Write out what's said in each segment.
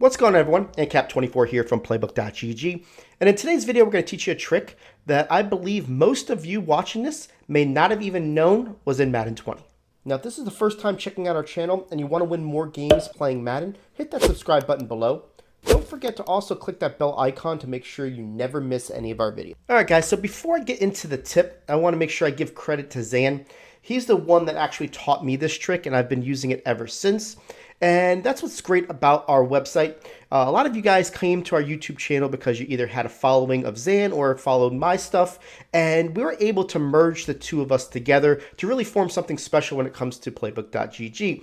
What's going on, everyone? ANCAP24 here from playbook.gg, and in today's video we're going to teach you a trick that I believe most of you watching this may not have even known was in Madden 20. Now, if this is the first time checking out our channel and you want to win more games playing Madden, hit that subscribe button below. Don't forget to also click that bell icon to make sure you never miss any of our videos. Alright guys, so before I get into the tip, I want to make sure I give credit to Zan. He's the one that actually taught me this trick, and I've been using it ever since. And that's what's great about our website. A lot of you guys came to our YouTube channel because you either had a following of Zan or followed my stuff, and we were able to merge the two of us together to really form something special when it comes to playbook.gg.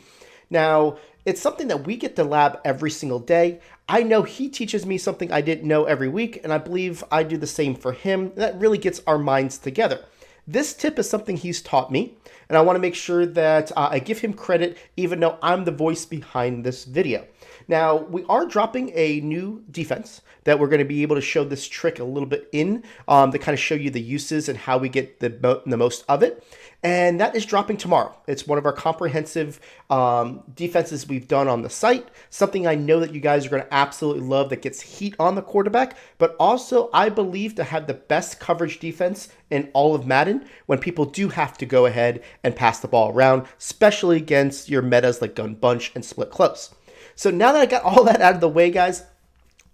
Now, it's something that we get to lab every single day. I know he teaches me something I didn't know every week, and I believe I do the same for him. That really gets our minds together. This tip is something he's taught me, and I want to make sure that I give him credit even though I'm the voice behind this video. Now, we are dropping a new defense that we're going to be able to show this trick a little bit in to kind of show you the uses and how we get the most of it. And that is dropping tomorrow. It's one of our comprehensive defenses we've done on the site. Something I know that you guys are going to absolutely love that gets heat on the quarterback, but also I believe to have the best coverage defense in all of Madden when people do have to go ahead and pass the ball around, especially against your metas like gun bunch and split close. So now that I got all that out of the way, guys,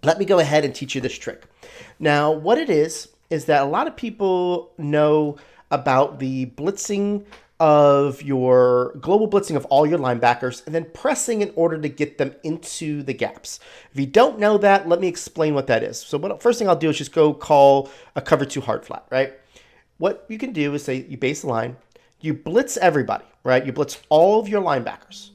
let me go ahead and teach you this trick. Now, what it is that a lot of people know about the blitzing of your global blitzing of all your linebackers and then pressing in order to get them into the gaps. If you don't know that, let me explain what that is. So first thing I'll do is just go call a cover 2 hard flat, right? What you can do is say you base the line, you blitz everybody, right? You blitz all of your linebackers.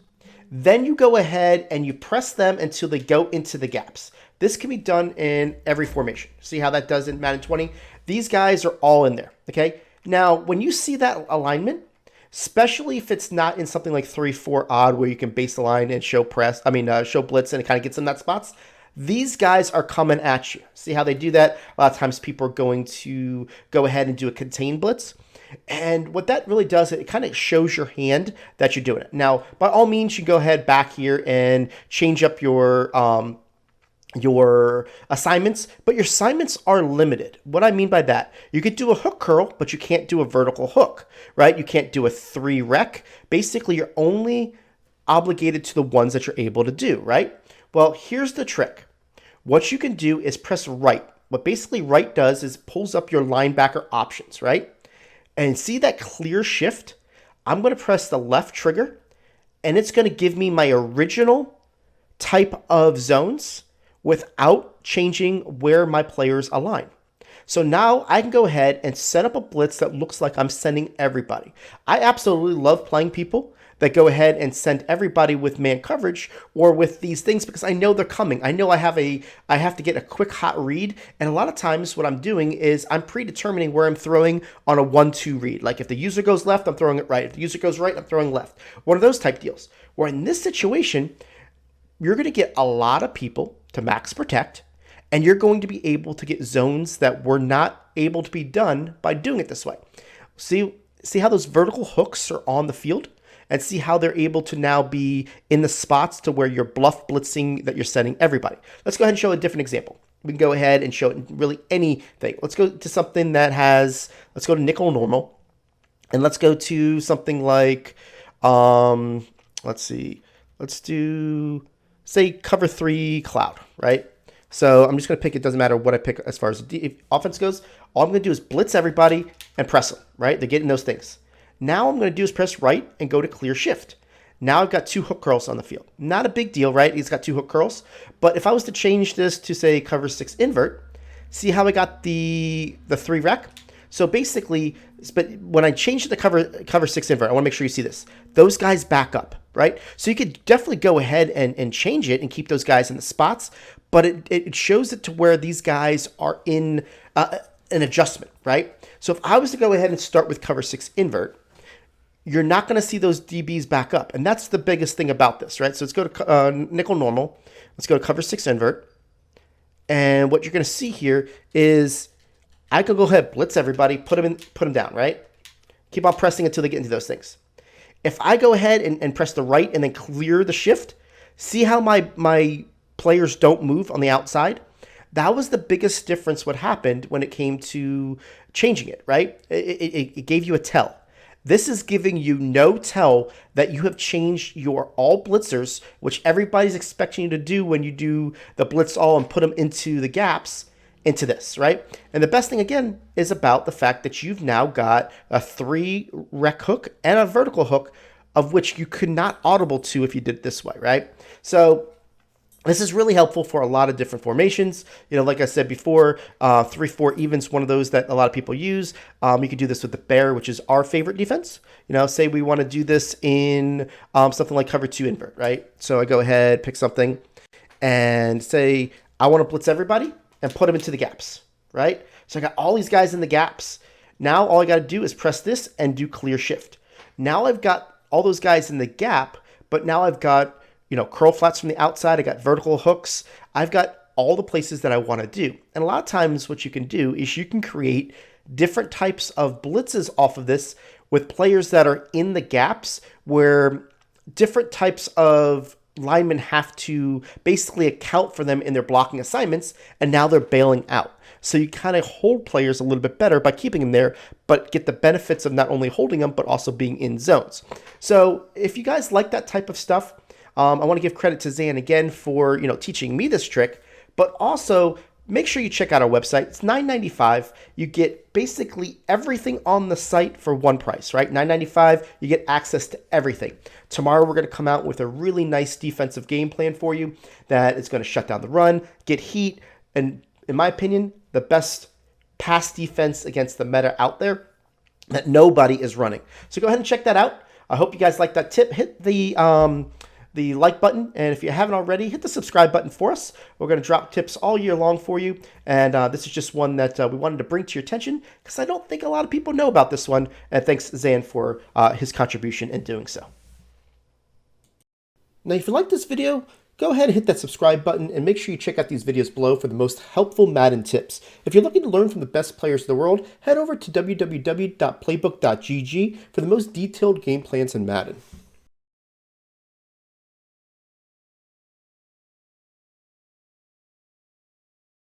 Then you go ahead and you press them until they go into the gaps. This can be done in every formation. See how that does in Madden 20? These guys are all in there, okay? Now, when you see that alignment, especially if it's not in something like 3-4 odd where you can base the line and show show blitz and it kind of gets in that spots, these guys are coming at you. See how they do that? A lot of times people are going to go ahead and do a contain blitz. And what that really does, it kind of shows your hand that you're doing it. Now, by all means, you go ahead back here and change up your assignments, but your assignments are limited. What I mean by that, you could do a hook curl, but you can't do a vertical hook, right? You can't do a 3 rec. Basically, you're only obligated to the ones that you're able to do, right? Well, here's the trick. What you can do is press right. What basically right does is pulls up your linebacker options, right? And see that clear shift? I'm going to press the left trigger, and it's going to give me my original type of zones without changing where my players align. So now I can go ahead and set up a blitz that looks like I'm sending everybody. I absolutely love playing people that go ahead and send everybody with man coverage or with these things because I know they're coming. I know I have to get a quick hot read, and a lot of times what I'm doing is I'm predetermining where I'm throwing on a 1-2 read. Like if the user goes left, I'm throwing it right. If the user goes right, I'm throwing left. One of those type deals. Where in this situation, you're going to get a lot of people to max protect, and you're going to be able to get zones that were not able to be done by doing it this way. See how those vertical hooks are on the field? And see how they're able to now be in the spots to where you're bluff blitzing that you're sending everybody. Let's go ahead and show a different example. We can go ahead and show it in really anything. Let's go to something that has, let's go to nickel normal. And let's go to something like, let's see. Let's do, say, cover 3 cloud, right? So I'm just going to pick, it doesn't matter what I pick as far as the offense goes. All I'm going to do is blitz everybody and press them, right? They're getting those things. Now what I'm going to do is press right and go to clear shift. Now I've got 2 hook curls on the field. Not a big deal, right? He's got 2 hook curls. But if I was to change this to, say, cover 6 invert, see how I got the 3 rec? So basically, but when I change it to cover 6 invert, I want to make sure you see this. Those guys back up, right? So you could definitely go ahead and change it and keep those guys in the spots, but it shows it to where these guys are in an adjustment, right? So if I was to go ahead and start with cover 6 invert, you're not going to see those DBs back up. And that's the biggest thing about this, right? So let's go to nickel normal. Let's go to cover 6 invert. And what you're going to see here is I could go ahead, blitz everybody, put them down, right? Keep on pressing until they get into those things. If I go ahead and press the right and then clear the shift, see how my players don't move on the outside. That was the biggest difference what happened when it came to changing it, right? It gave you a tell. This is giving you no tell that you have changed your all blitzers, which everybody's expecting you to do when you do the blitz all and put them into the gaps, into this, right? And the best thing, again, is about the fact that you've now got a 3 rec hook and a vertical hook, of which you could not audible to if you did it this way, right? So this is really helpful for a lot of different formations. You know, like I said before, 3-4 even's one of those that a lot of people use. You could do this with the bear, which is our favorite defense. You know, say we want to do this in something like cover 2 invert, right? So I go ahead, pick something, and say I want to blitz everybody and put them into the gaps, right? So I got all these guys in the gaps. Now all I got to do is press this and do clear shift. Now I've got all those guys in the gap, but now I've got, you know, curl flats from the outside. I got vertical hooks. I've got all the places that I want to do. And a lot of times what you can do is you can create different types of blitzes off of this with players that are in the gaps, where different types of linemen have to basically account for them in their blocking assignments, and now they're bailing out. So you kind of hold players a little bit better by keeping them there, but get the benefits of not only holding them, but also being in zones. So if you guys like that type of stuff, I want to give credit to Zan again for, you know, teaching me this trick, but also make sure you check out our website. It's $9.95. You get basically everything on the site for one price, right? $9.95, you get access to everything. Tomorrow we're going to come out with a really nice defensive game plan for you that is going to shut down the run, get heat, and in my opinion, the best pass defense against the meta out there that nobody is running. So go ahead and check that out. I hope you guys like that tip. Hit the like button, and if you haven't already, hit the subscribe button for us. We're going to drop tips all year long for you, and this is just one that we wanted to bring to your attention because I don't think a lot of people know about this one, and thanks Zan for his contribution in doing so. Now, if you like this video, go ahead and hit that subscribe button, and make sure you check out these videos below for the most helpful Madden tips. If you're looking to learn from the best players in the world, head over to www.playbook.gg for the most detailed game plans in Madden.